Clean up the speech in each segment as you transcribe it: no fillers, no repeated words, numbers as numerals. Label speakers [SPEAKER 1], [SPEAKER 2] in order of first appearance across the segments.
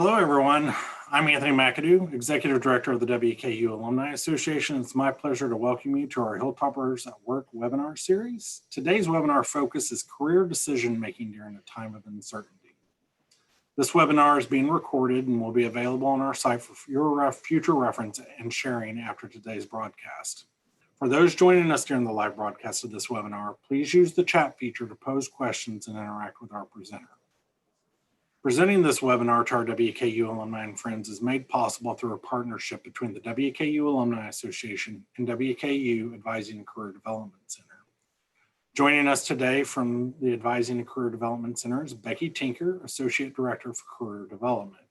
[SPEAKER 1] Hello, everyone. I'm Anthony McAdoo, Executive Director of the WKU Alumni Association. It's my pleasure to welcome you to our Hilltoppers at Work webinar series. Today's webinar focus is career decision-making during a time of uncertainty. This webinar is being recorded and will be available on our site for your future reference and sharing after today's broadcast. For those joining us during the live broadcast of this webinar, please use the chat feature to pose questions and interact with our presenter. Presenting this webinar to our WKU alumni and friends is made possible through a partnership between the WKU Alumni Association and WKU Advising and Career Development Center. Joining us today from the Advising and Career Development Center is Becky Tinker, Associate Director for Career Development.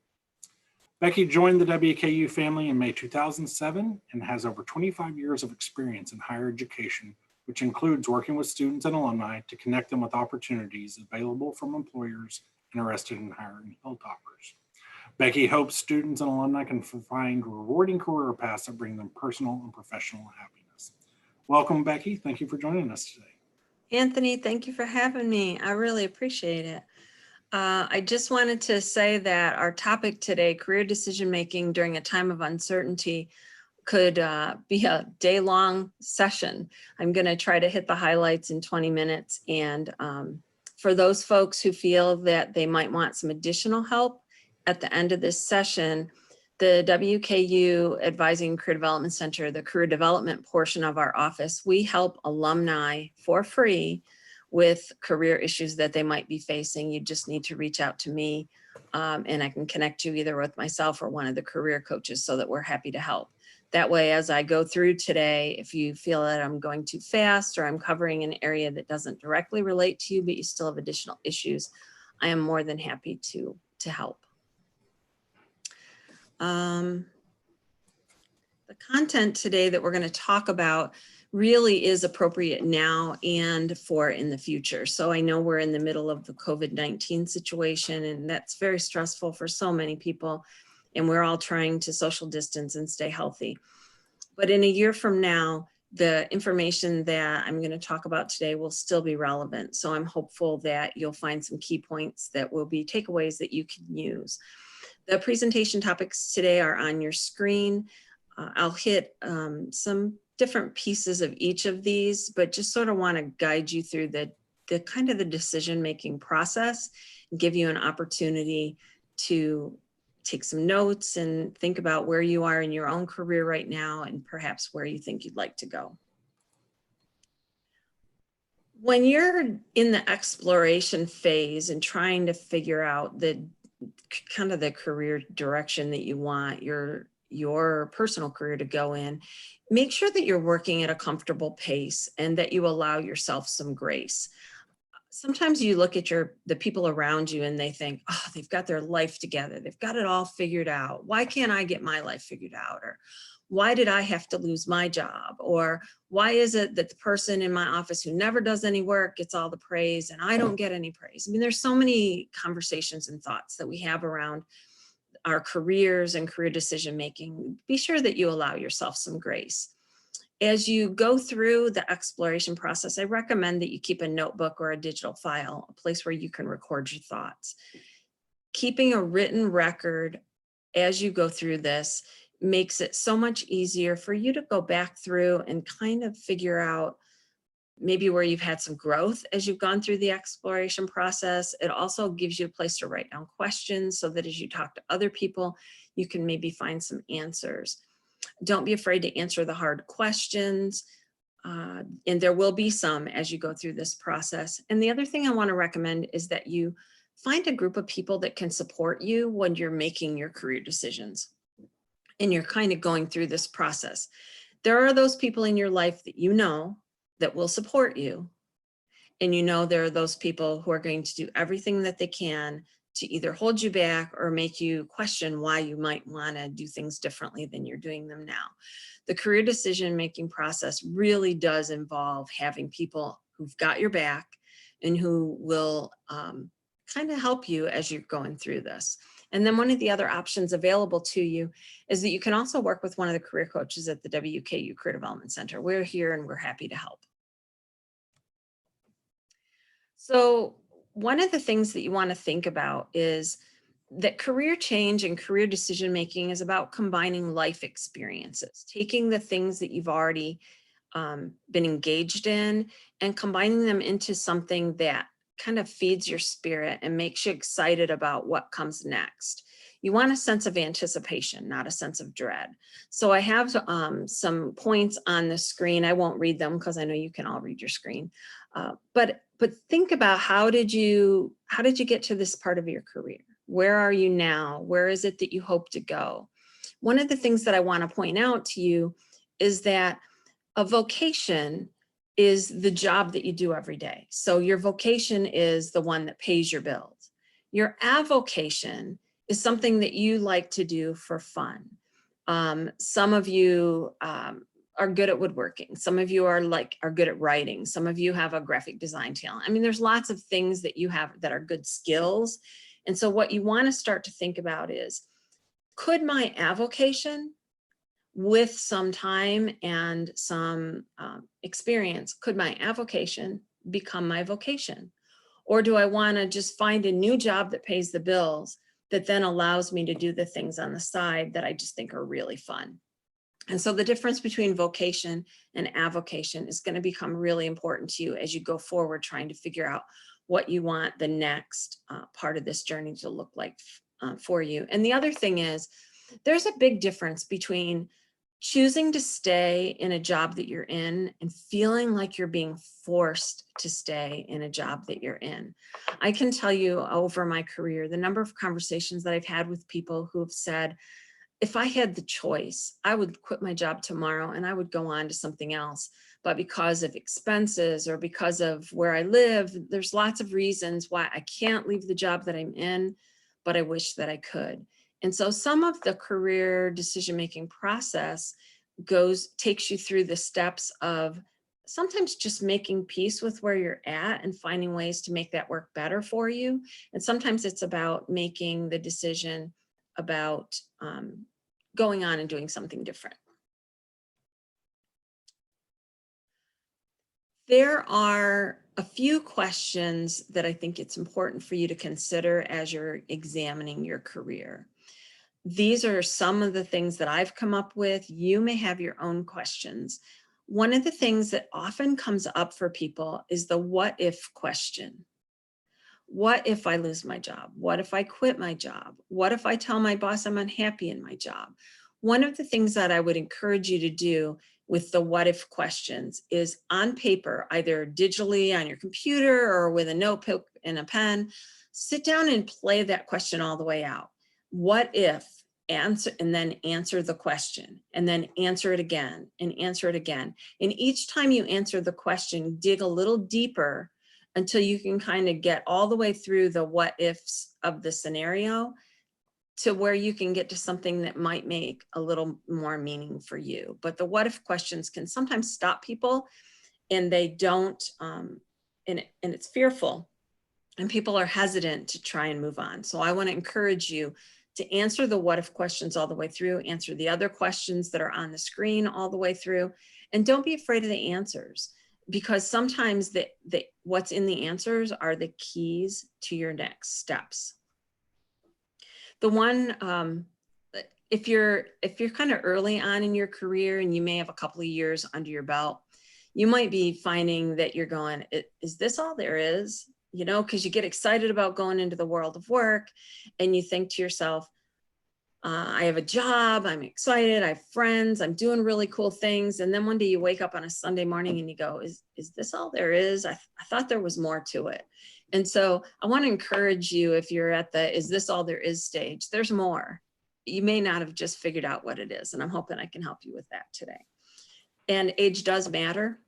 [SPEAKER 1] Becky joined the WKU family in May 2007 and has over 25 years of experience in higher education, which includes working with students and alumni to connect them with opportunities available from employers interested in hiring Hilltoppers. Becky hopes students and alumni can find rewarding career paths that bring them personal and professional happiness. Welcome, Becky. Thank you for joining us today.
[SPEAKER 2] Anthony, thank you for having me. I really appreciate it. I just wanted to say that our topic today, career decision-making during a time of uncertainty, could be a day-long session. I'm going to try to hit the highlights in 20 minutes. And for those folks who feel that they might want some additional help at the end of this session, the WKU Advising Career Development Center, the career development portion of our office, we help alumni for free with career issues that they might be facing. You just need to reach out to me and I can connect you either with myself or one of the career coaches so that we're happy to help. That way, as I go through today, if you feel that I'm going too fast or I'm covering an area that doesn't directly relate to you, but you still have additional issues, I am more than happy to help. The content today that we're going to talk about really is appropriate now and for in the future. So I know we're in the middle of the COVID-19 situation, and that's very stressful for so many people. And we're all trying to social distance and stay healthy. But in a year from now, the information that I'm going to talk about today will still be relevant. So I'm hopeful that you'll find some key points that will be takeaways that you can use. The presentation topics today are on your screen. I'll hit some different pieces of each of these, but just sort of want to guide you through the kind of the decision-making process and give you an opportunity to take some notes and think about where you are in your own career right now and perhaps where you think you'd like to go. When you're in the exploration phase and trying to figure out the kind of the career direction that you want your personal career to go in, make sure that you're working at a comfortable pace and that you allow yourself some grace. Sometimes you look at the people around you and they think, oh, they've got their life together. They've got it all figured out. Why can't I get my life figured out? Or why did I have to lose my job? Or why is it that the person in my office who never does any work gets all the praise and I don't get any praise? I mean, there's so many conversations and thoughts that we have around our careers and career decision-making. Be sure that you allow yourself some grace. As you go through the exploration process, I recommend that you keep a notebook or a digital file, a place where you can record your thoughts. Keeping a written record as you go through this makes it so much easier for you to go back through and kind of figure out maybe where you've had some growth as you've gone through the exploration process. It also gives you a place to write down questions so that as you talk to other people, you can maybe find some answers. Don't be afraid to answer the hard questions. And there will be some as you go through this process. And the other thing I want to recommend is that you find a group of people that can support you when you're making your career decisions and you're kind of going through this process. There are those people in your life that you know that will support you. And you know there are those people who are going to do everything that they can to either hold you back or make you question why you might want to do things differently than you're doing them now. The career decision-making process really does involve having people who've got your back and who will kind of help you as you're going through this. And then one of the other options available to you is that you can also work with one of the career coaches at the WKU Career Development Center. We're here and we're happy to help. So one of the things that you want to think about is that career change and career decision making is about combining life experiences, taking the things that you've already been engaged in and combining them into something that kind of feeds your spirit and makes you excited about what comes next. You want a sense of anticipation, not a sense of dread. So I have some points on the screen. I won't read them because I know you can all read your screen. But think about how did you get to this part of your career? Where are you now? Where is it that you hope to go? One of the things that I want to point out to you is that a vocation is the job that you do every day. So your vocation is the one that pays your bills. Your avocation is something that you like to do for fun. Some of you are good at woodworking. Some of you are good at writing. Some of you have a graphic design talent. I mean, there's lots of things that you have that are good skills. And so what you want to start to think about is, could my avocation, with some time and some experience, could my avocation become my vocation? Or do I want to just find a new job that pays the bills that then allows me to do the things on the side that I just think are really fun? And so the difference between vocation and avocation is going to become really important to you as you go forward, trying to figure out what you want the next part of this journey to look like for you. And the other thing is, there's a big difference between choosing to stay in a job that you're in and feeling like you're being forced to stay in a job that you're in. I can tell you over my career, the number of conversations that I've had with people who have said, if I had the choice, I would quit my job tomorrow and I would go on to something else. But because of expenses or because of where I live, there's lots of reasons why I can't leave the job that I'm in, but I wish that I could. And so some of the career decision-making process takes you through the steps of sometimes just making peace with where you're at and finding ways to make that work better for you. And sometimes it's about making the decision about going on and doing something different. There are a few questions that I think it's important for you to consider as you're examining your career. These are some of the things that I've come up with. You may have your own questions. One of the things that often comes up for people is the what if question. What if I lose my job? What if I quit my job? What if I tell my boss I'm unhappy in my job? One of the things that I would encourage you to do with the what if questions is, on paper, either digitally on your computer or with a notebook and a pen, sit down and play that question all the way out. What if? Answer, and then answer the question, and then answer it again and answer it again. And each time you answer the question, dig a little deeper until you can kind of get all the way through the what ifs of the scenario to where you can get to something that might make a little more meaning for you. But the what if questions can sometimes stop people, and they don't, and it's fearful, and people are hesitant to try and move on. So I want to encourage you to answer the what if questions all the way through, answer the other questions that are on the screen all the way through, and don't be afraid of the answers, because sometimes what's in the answers are the keys to your next steps. The one, if you're kind of early on in your career and you may have a couple of years under your belt, you might be finding that you're going, is this all there is? You know, because you get excited about going into the world of work and you think to yourself, I have a job, I'm excited, I have friends, I'm doing really cool things. And then one day you wake up on a Sunday morning and you go, is this all there is? I thought there was more to it. And so I want to encourage you, if you're at the is this all there is stage, there's more. You may not have just figured out what it is. And I'm hoping I can help you with that today. And age does matter.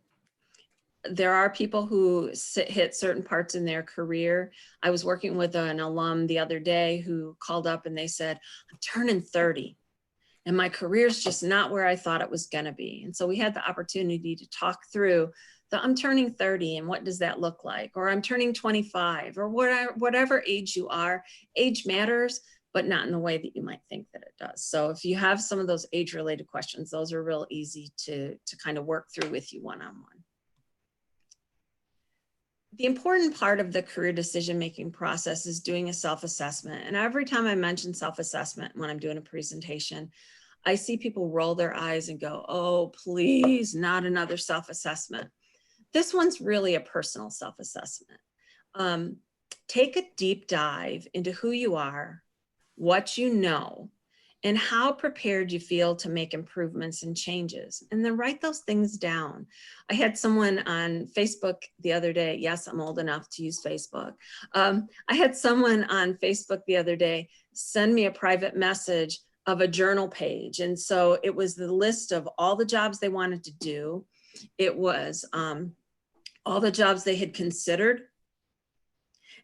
[SPEAKER 2] There are people who hit certain parts in their career. I was working with an alum the other day who called up and they said, I'm turning 30 and my career's just not where I thought it was going to be. And so we had the opportunity to talk through I'm turning 30 and what does that look like? Or I'm turning 25 or whatever age you are. Age matters, but not in the way that you might think that it does. So if you have some of those age related questions, those are real easy to kind of work through with you one-on-one. The important part of the career decision-making process is doing a self-assessment. And every time I mention self-assessment when I'm doing a presentation, I see people roll their eyes and go, oh, please, not another self-assessment. This one's really a personal self-assessment. Take a deep dive into who you are, what you know, and how prepared you feel to make improvements and changes. And then write those things down. I had someone on Facebook the other day. Yes, I'm old enough to use Facebook. I had someone on Facebook the other day send me a private message of a journal page. And so it was the list of all the jobs they wanted to do. It was all the jobs they had considered.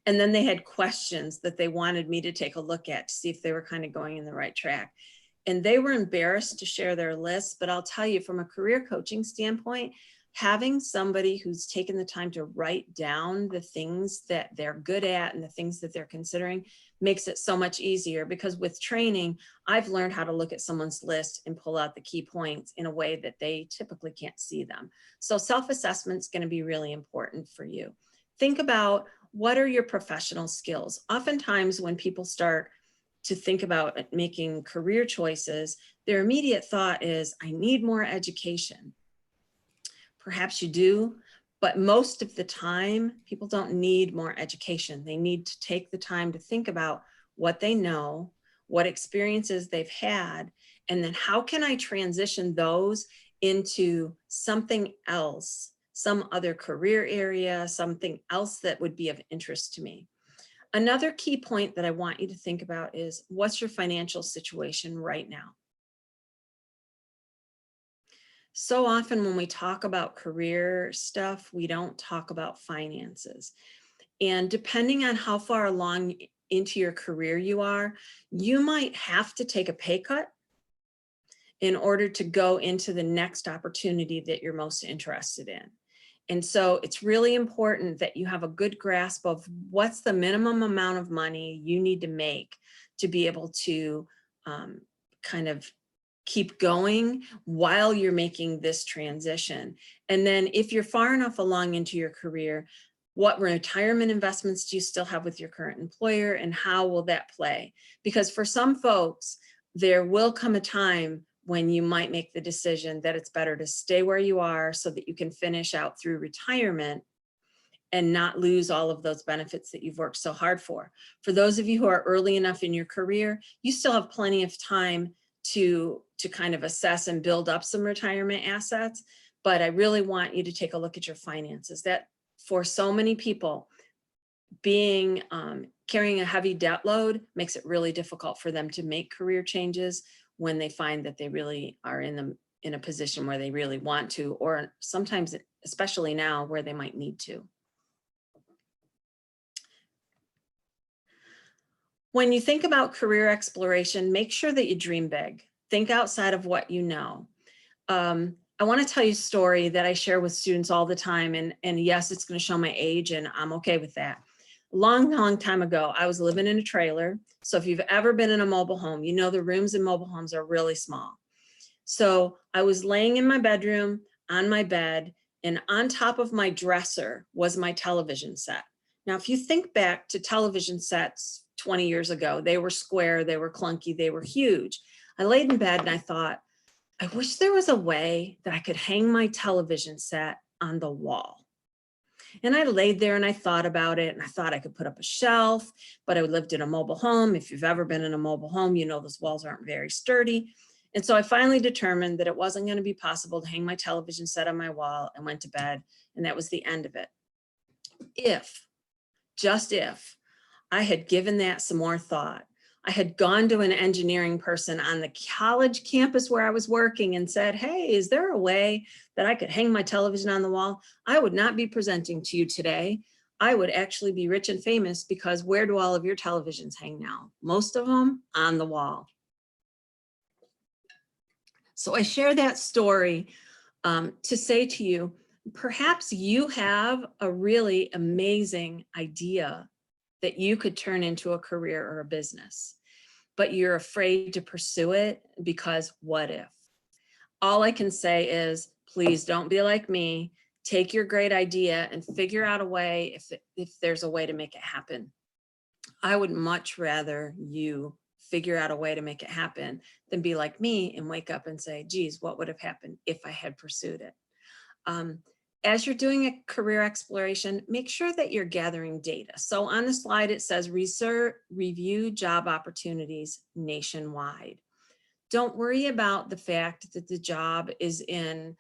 [SPEAKER 2] And then they had questions that they wanted me to take a look at to see if they were kind of going in the right track. And they were embarrassed to share their list, but I'll tell you, from a career coaching standpoint, having somebody who's taken the time to write down the things that they're good at and the things that they're considering makes it so much easier, because with training, I've learned how to look at someone's list and pull out the key points in a way that they typically can't see them. So self-assessment is going to be really important for you. Think about, what are your professional skills? Oftentimes when people start to think about making career choices, their immediate thought is, I need more education. Perhaps you do, but most of the time, people don't need more education. They need to take the time to think about what they know, what experiences they've had, and then how can I transition those into something else, some other career area, something else that would be of interest to me. Another key point that I want you to think about is, what's your financial situation right now? So often when we talk about career stuff, we don't talk about finances. And depending on how far along into your career you are, you might have to take a pay cut in order to go into the next opportunity that you're most interested in. And so it's really important that you have a good grasp of what's the minimum amount of money you need to make to be able to kind of keep going while you're making this transition. And then if you're far enough along into your career, what retirement investments do you still have with your current employer, and how will that play? Because for some folks, there will come a time when you might make the decision that it's better to stay where you are so that you can finish out through retirement and not lose all of those benefits that you've worked so hard for. For those of you who are early enough in your career, you still have plenty of time to kind of assess and build up some retirement assets. But I really want you to take a look at your finances. That, for so many people, being carrying a heavy debt load makes it really difficult for them to make career changes when they find that they really are in a position where they really want to, or sometimes, especially now, where they might need to. When you think about career exploration, make sure that you dream big. Think outside of what you know. I want to tell you a story that I share with students all the time, and yes, it's going to show my age, and I'm okay with that. Long time ago, I was living in a trailer. So if you've ever been in a mobile home, you know the rooms in mobile homes are really small. So I was laying in my bedroom on my bed, and on top of my dresser was my television set. Now, if you think back to television sets 20 years ago, they were square, they were clunky, they were huge. I laid in bed and I thought, I wish there was a way that I could hang my television set on the wall. And I laid there and I thought about it, and I thought I could put up a shelf, but I lived in a mobile home. If you've ever been in a mobile home, you know those walls aren't very sturdy. And so I finally determined that it wasn't going to be possible to hang my television set on my wall, and went to bed, and that was the end of it. If, just if, I had given that some more thought, I had gone to an engineering person on the college campus where I was working and said, hey, is there a way that I could hang my television on the wall? I would not be presenting to you today. I would actually be rich and famous, because where do all of your televisions hang now? Most of them on the wall. So I share that story to say to you, perhaps you have a really amazing idea that you could turn into a career or a business, but you're afraid to pursue it because what if? All I can say is, please don't be like me. take your great idea and figure out a way if there's a way to make it happen. I would much rather you figure out a way to make it happen than be like me and wake up and say, geez, what would have happened if I had pursued it? As you're doing a career exploration, make sure that you're gathering data. So on the slide, it says review job opportunities nationwide. Don't worry about the fact that the job is in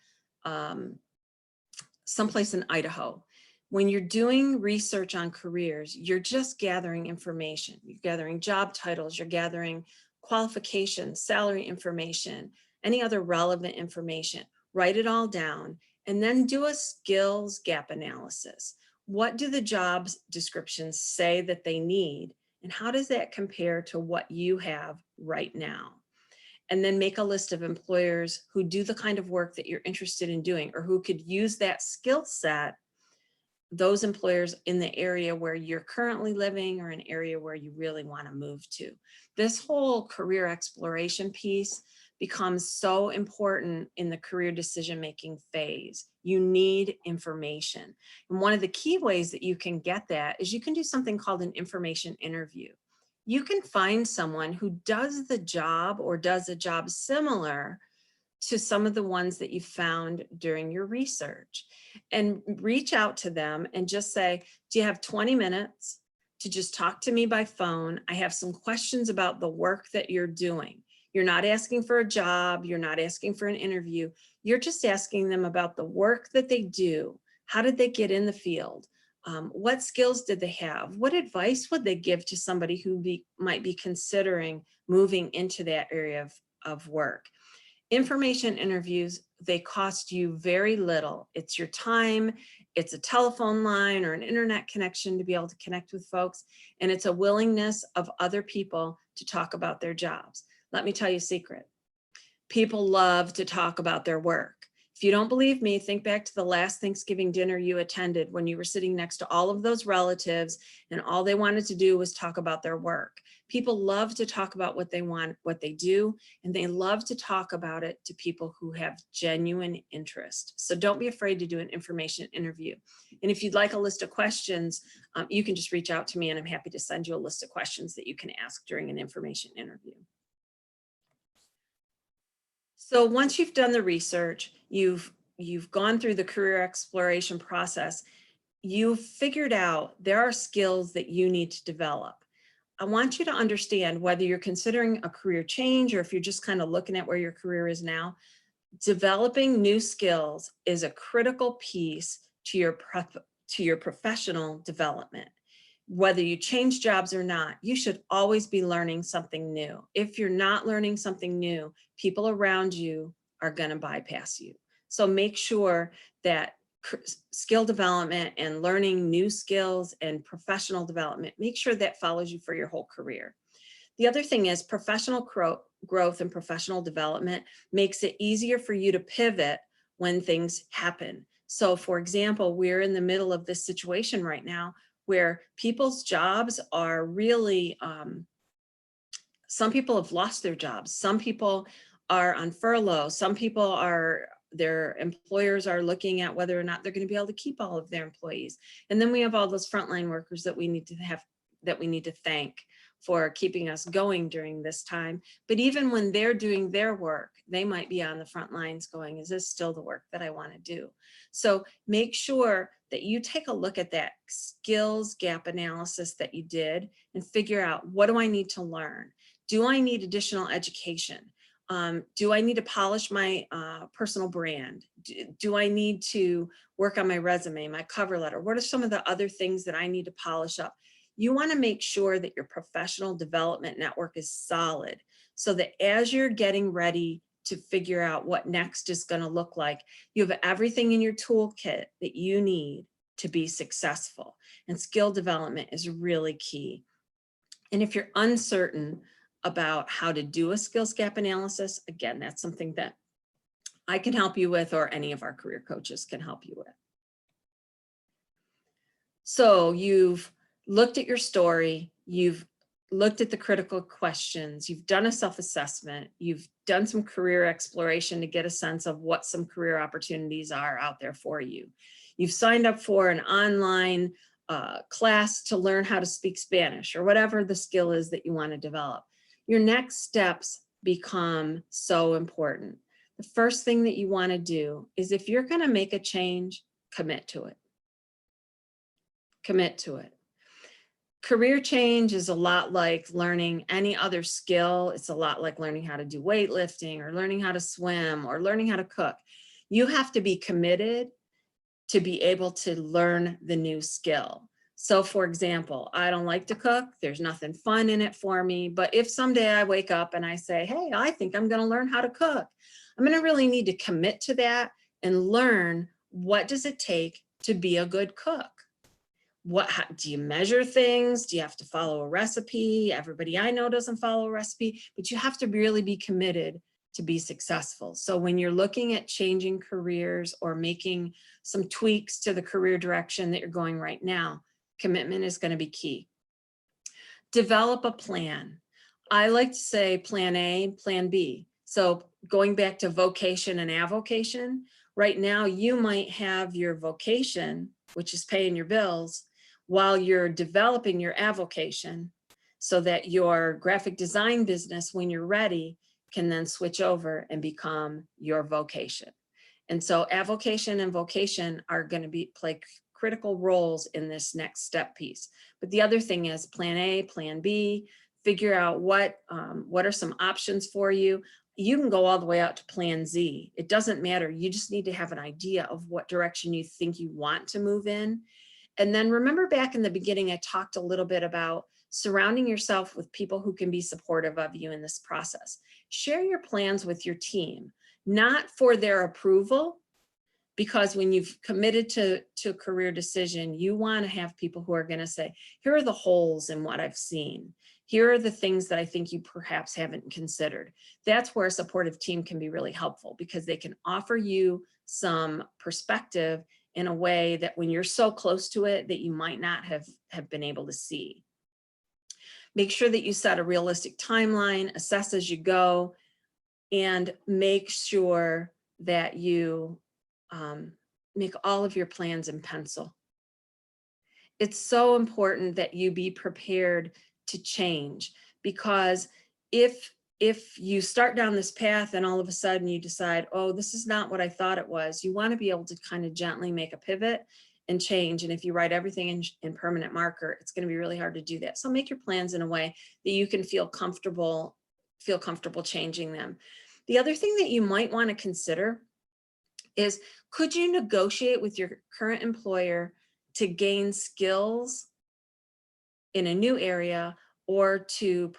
[SPEAKER 2] someplace in Idaho. When you're doing research on careers, you're just gathering information. You're gathering job titles, you're gathering qualifications, salary information, any other relevant information. Write it all down and then do a skills gap analysis. What do the job descriptions say that they need? And how does that compare to what you have right now? And then make a list of employers who do the kind of work that you're interested in doing or who could use that skill set, those employers in the area where you're currently living or an area where you really want to move to. This whole career exploration piece becomes so important in the career decision-making phase. You need information. And one of the key ways that you can get that is you can do something called an information interview. You can find someone who does the job or does a job similar to some of the ones that you found during your research and reach out to them and just say, do you have 20 minutes to just talk to me by phone? I have some questions about the work that you're doing. You're not asking for a job. You're not asking for an interview. You're just asking them about the work that they do. How did they get in the field? What skills did they have? What advice would they give to somebody who might be considering moving into that area of work? Information interviews, they cost you very little. It's your time, it's a telephone line or an internet connection to be able to connect with folks, and it's a willingness of other people to talk about their jobs. Let me tell you a secret. People love to talk about their work. If you don't believe me, think back to the last Thanksgiving dinner you attended when you were sitting next to all of those relatives and all they wanted to do was talk about their work. People love to talk about what they want, what they do, and they love to talk about it to people who have genuine interest. So don't be afraid to do an information interview. And if you'd like a list of questions, you can just reach out to me and I'm happy to send you a list of questions that you can ask during an information interview. So once you've done the research, you've gone through the career exploration process, you've figured out there are skills that you need to develop. I want you to understand whether you're considering a career change or if you're just kind of looking at where your career is now, developing new skills is a critical piece to your professional development. Whether you change jobs or not, you should always be learning something new. If you're not learning something new, people around you are going to bypass you. So make sure that skill development and learning new skills and professional development, make sure that follows you for your whole career. The other thing is professional growth and professional development makes it easier for you to pivot when things happen. So for example, we're in the middle of this situation right now where people's jobs are really, some people have lost their jobs. Some people are on furlough. Some people their employers are looking at whether or not they're going to be able to keep all of their employees. And then we have all those frontline workers that we need to thank for keeping us going during this time. But even when they're doing their work, they might be on the front lines going, is this still the work that I want to do? So make sure that you take a look at that skills gap analysis that you did and figure out, what do I need to learn? Do I need additional education? Do I need to polish my personal brand? Do I need to work on my resume, my cover letter? What are some of the other things that I need to polish up? You want to make sure that your professional development network is solid so that as you're getting ready to figure out what next is going to look like, you have everything in your toolkit that you need to be successful. And skill development is really key. And if you're uncertain about how to do a skills gap analysis, again, that's something that I can help you with, or any of our career coaches can help you with. So you've looked at your story, you've looked at the critical questions, you've done a self-assessment, you've done some career exploration to get a sense of what some career opportunities are out there for you. You've signed up for an online class to learn how to speak Spanish or whatever the skill is that you want to develop. Your next steps become so important. The first thing that you want to do is, if you're going to make a change, commit to it. Commit to it. Career change is a lot like learning any other skill. It's a lot like learning how to do weightlifting or learning how to swim or learning how to cook. You have to be committed to be able to learn the new skill. So for example, I don't like to cook. There's nothing fun in it for me. But if someday I wake up and I say, hey, I think I'm going to learn how to cook, I'm going to really need to commit to that and learn, what does it take to be a good cook? How, do you measure things? Do you have to follow a recipe? Everybody I know doesn't follow a recipe, but you have to really be committed to be successful. So when you're looking at changing careers or making some tweaks to the career direction that you're going right now, commitment is going to be key. Develop a plan. I like to say plan A, plan B. So going back to vocation and avocation, right now you might have your vocation, which is paying your bills, while you're developing your avocation, so that your graphic design business, when you're ready, can then switch over and become your vocation. And so avocation and vocation are going to play critical roles in this next step piece. But the other thing is plan A, plan B, figure out what are some options for you. You can go all the way out to plan Z. It doesn't matter. You just need to have an idea of what direction you think you want to move in. And then remember, back in the beginning, I talked a little bit about surrounding yourself with people who can be supportive of you in this process. Share your plans with your team, not for their approval, because when you've committed to a career decision, you want to have people who are going to say, here are the holes in what I've seen. Here are the things that I think you perhaps haven't considered. That's where a supportive team can be really helpful, because they can offer you some perspective in a way that when you're so close to it that you might not have been able to see. Make sure that you set a realistic timeline, assess as you go, and make sure that you make all of your plans in pencil. It's so important that you be prepared to change, because if you start down this path and all of a sudden you decide, oh, this is not what I thought it was, you want to be able to kind of gently make a pivot and change. And if you write everything in permanent marker, it's going to be really hard to do that. So make your plans in a way that you can feel comfortable changing them. The other thing that you might want to consider is, could you negotiate with your current employer to gain skills in a new area, or to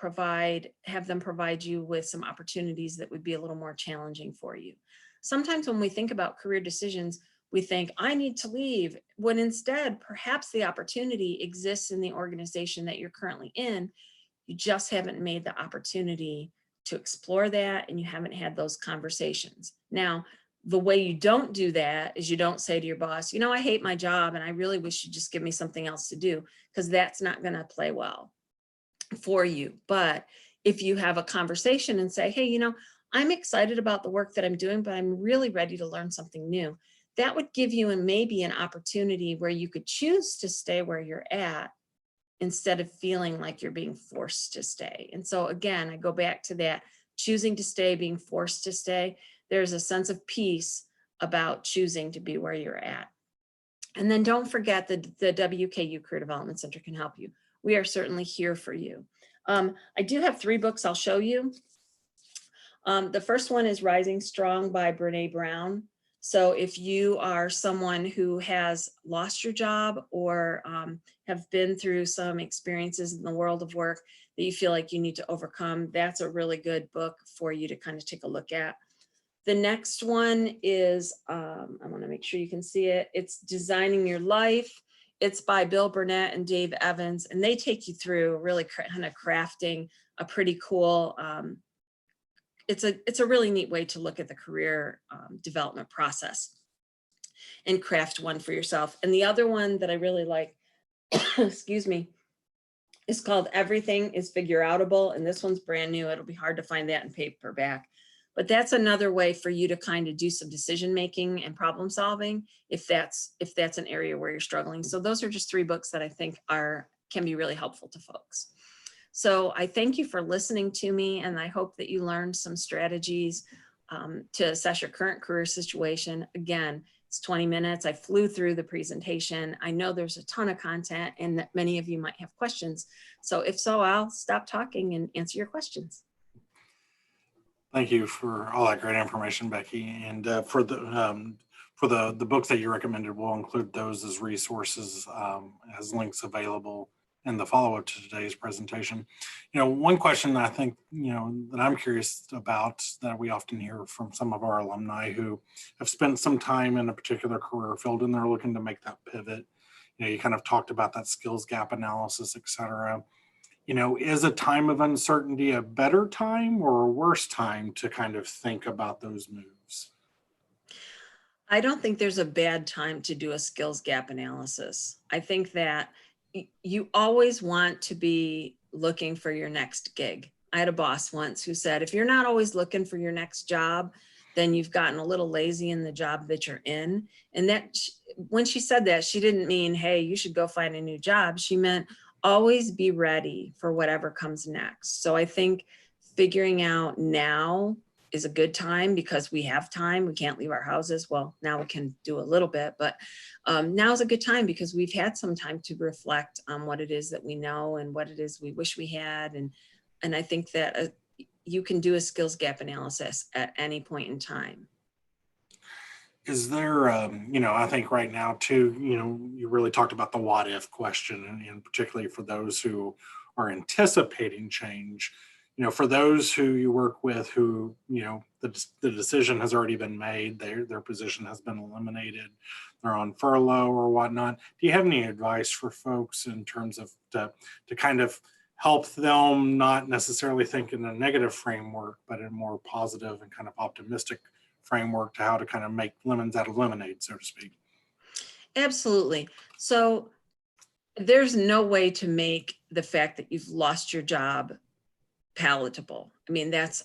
[SPEAKER 2] have them provide you with some opportunities that would be a little more challenging for you? Sometimes when we think about career decisions, we think, I need to leave, when instead perhaps the opportunity exists in the organization that you're currently in. You just haven't made the opportunity to explore that, and you haven't had those conversations. Now, the way you don't do that is you don't say to your boss, you know, I hate my job and I really wish you'd just give me something else to do, because that's not going to play well for you. But if you have a conversation and say, hey, you know, I'm excited about the work that I'm doing, but I'm really ready to learn something new, that would give you maybe an opportunity where you could choose to stay where you're at, instead of feeling like you're being forced to stay. And so again, I go back to that, choosing to stay, being forced to stay. There's a sense of peace about choosing to be where you're at. And then don't forget that the WKU Career Development Center can help you. We are certainly here for you. I do have 3 books I'll show you. The first one is Rising Strong by Brene Brown. So if you are someone who has lost your job, or have been through some experiences in the world of work that you feel like you need to overcome, that's a really good book for you to kind of take a look at. The next one is, I want to make sure you can see it. It's Designing Your Life. It's by Bill Burnett and Dave Evans, and they take you through really kind of crafting a pretty cool, it's a really neat way to look at the career development process and craft one for yourself. And the other one that I really like, excuse me, It's called Everything is Figure Outable, and this one's brand new. It'll be hard to find that in paperback. But that's another way for you to kind of do some decision making and problem solving if that's an area where you're struggling. So those are just 3 books that I think can be really helpful to folks. So I thank you for listening to me, and I hope that you learned some strategies to assess your current career situation. Again, it's 20 minutes. I flew through the presentation. I know there's a ton of content and that many of you might have questions. So if so, I'll stop talking and answer your questions.
[SPEAKER 1] Thank you for all that great information, Becky. And for the books that you recommended, we'll include those as resources, as links available in the follow-up to today's presentation. One question I think, that I'm curious about that we often hear from some of our alumni who have spent some time in a particular career field and they're looking to make that pivot. You kind of talked about that skills gap analysis, et cetera. Is a time of uncertainty a better time or a worse time to kind of think about those moves?
[SPEAKER 2] I don't think there's a bad time to do a skills gap analysis. I think that you always want to be looking for your next gig. I had a boss once who said, if you're not always looking for your next job, then you've gotten a little lazy in the job that you're in. And that when she said that, she didn't mean, hey, you should go find a new job. She meant always be ready for whatever comes next. So I think figuring out now is a good time because we have time. We can't leave our houses. Well, now we can do a little bit, but now is a good time because we've had some time to reflect on what it is that we know and what it is we wish we had. And I think that you can do a skills gap analysis at any point in time.
[SPEAKER 1] Is there, I think right now too, you really talked about the what if question, and particularly for those who are anticipating change. For those who you work with who, the decision has already been made, their position has been eliminated, they're on furlough or whatnot. Do you have any advice for folks in terms of to kind of help them not necessarily think in a negative framework, but in a more positive and kind of optimistic framework to how to kind of make lemons out of lemonade, so to speak?
[SPEAKER 2] Absolutely. So there's no way to make the fact that you've lost your job palatable. I mean, that's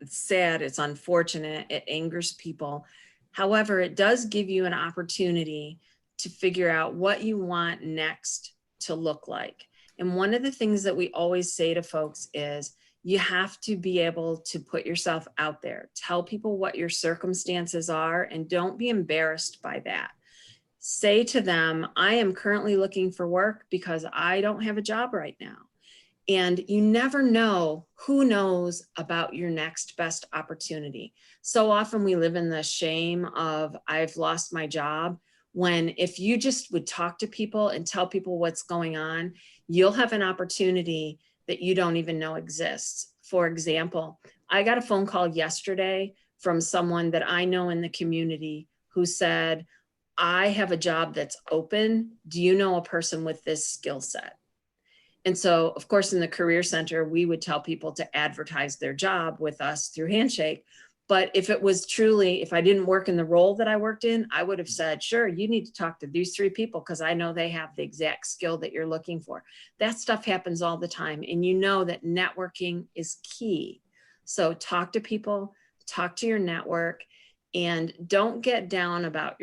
[SPEAKER 2] sad. It's unfortunate. It angers people. However, it does give you an opportunity to figure out what you want next to look like. And one of the things that we always say to folks is you have to be able to put yourself out there, tell people what your circumstances are, and don't be embarrassed by that. Say to them, I am currently looking for work because I don't have a job right now. And you never know who knows about your next best opportunity. So often we live in the shame of I've lost my job, when if you just would talk to people and tell people what's going on, you'll have an opportunity that you don't even know exists. For example, I got a phone call yesterday from someone that I know in the community who said, I have a job that's open. Do you know a person with this skill set? And so, of course, in the Career Center, we would tell people to advertise their job with us through Handshake. But if it was truly, if I didn't work in the role that I worked in, I would have said, sure, you need to talk to these 3 people because I know they have the exact skill that you're looking for. That stuff happens all the time. And you know that networking is key. So talk to people, talk to your network, and don't get down about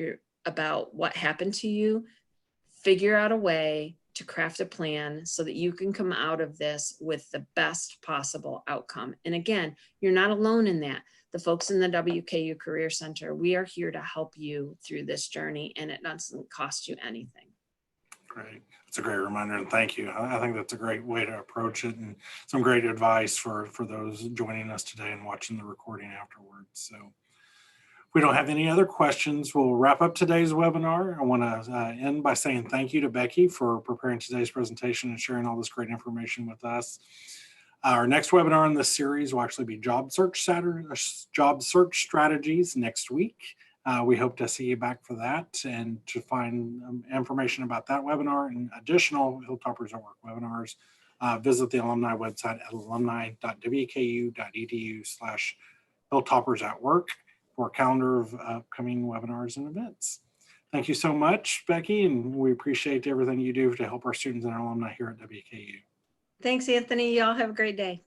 [SPEAKER 2] what happened to you. Figure out a way to craft a plan so that you can come out of this with the best possible outcome. And again, you're not alone in that. The folks in the WKU Career Center, we are here to help you through this journey, and it doesn't cost you anything.
[SPEAKER 1] Great. That's a great reminder, and thank you. I think that's a great way to approach it, and some great advice for those joining us today and watching the recording afterwards. So if we don't have any other questions, we'll wrap up today's webinar. I want to end by saying thank you to Becky for preparing today's presentation and sharing all this great information with us. Our next webinar in this series will actually be job search strategies next week. We hope to see you back for that, and to find information about that webinar and additional Hilltoppers at Work webinars, visit the alumni website at alumni.wku.edu/Hilltoppers at Work for a calendar of upcoming webinars and events. Thank you so much, Becky, and we appreciate everything you do to help our students and our alumni here at WKU.
[SPEAKER 2] Thanks, Anthony. Y'all have a great day.